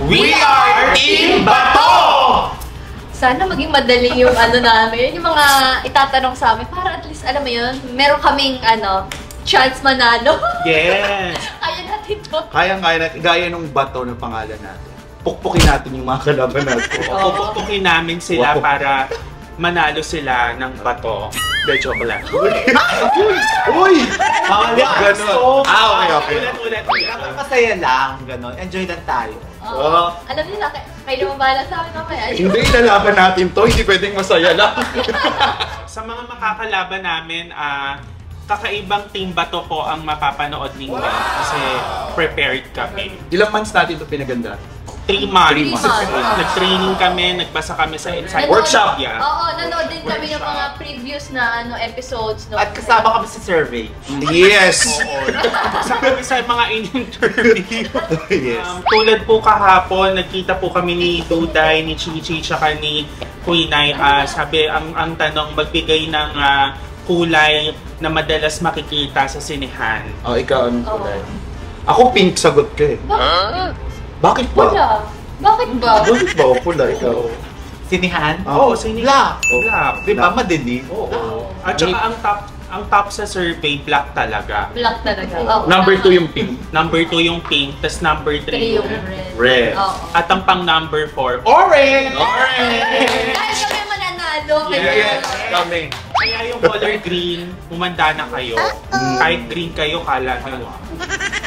We are Team Bato! Sana maging madali yung namin, yung mga itatanong sa amin para at least, alam mo yun, meron kaming chance manalo. Yes! Kaya natin to. Kaya-kaya natin, gaya nung bato ng pangalan natin. Pukpukin natin yung mga kalaban natin. Pupukpukin namin sila para manalo sila ng bato. De chocolate. Uy! Ganun. Okay. Ulit. Masaya lang, gano'n. Enjoy lang tayo. Alam nila, kayo naman bahala sa amin mamaya. Hindi, lalaban natin to. Hindi pwedeng masaya lang. Sa mga makakalaban namin, kakaibang team bato po ang mapapanood ninyo kasi prepared kami. Ilang months natin ito pinaganda? 3 months. 3 months. Nag-training kami, nagbasa kami sa Inside Workshop. Yeah. Oo, nanood din kami ng mga previous na episodes. No? At kasama kami sa survey. Yes! Sa kami sa mga in-interview. Yes. Tulad po kahapon, nagkita po kami ni Duday, ni Chichi, tsaka ni Kuinay. Sabi, ang tanong, magbigay ng kulay na madalas makikita sa sinehan. Ikaw anong kulay? Ako pink sagot ka eh. Bakit ba? Pula. Bakit ba? Bakit ba? Pula, ikaw. Sinihan? Oo, sinihan. Black. Di ba? Madilim? Oo. At saka ang top sa survey, black talaga. Black talaga. Oo. Number 2 yung pink. Number 2 yung pink, tas number 3 yung yung red. Red. Oo. At ang pang number 4, orange! Dahil kami mananalo. Yes, kami. Kaya yung color green, humanda na kayo. Kahit green kayo, kala nyo.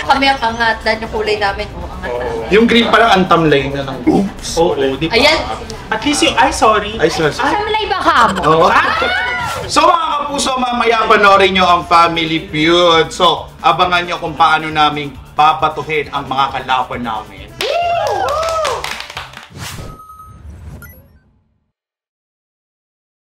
Kami ang angat. Dahil yung kulay namin, angat namin. Yung green parang antamlay na ng oops. Oo, di ba? Ayan. At least yung, sorry. Ay, sorry. Alam mo na iba ka mo. Oo. So mga kapuso, mamaya panoorin nyo ang Family Feud. So, abangan nyo kung paano namin babatuhin ang mga kalaban namin.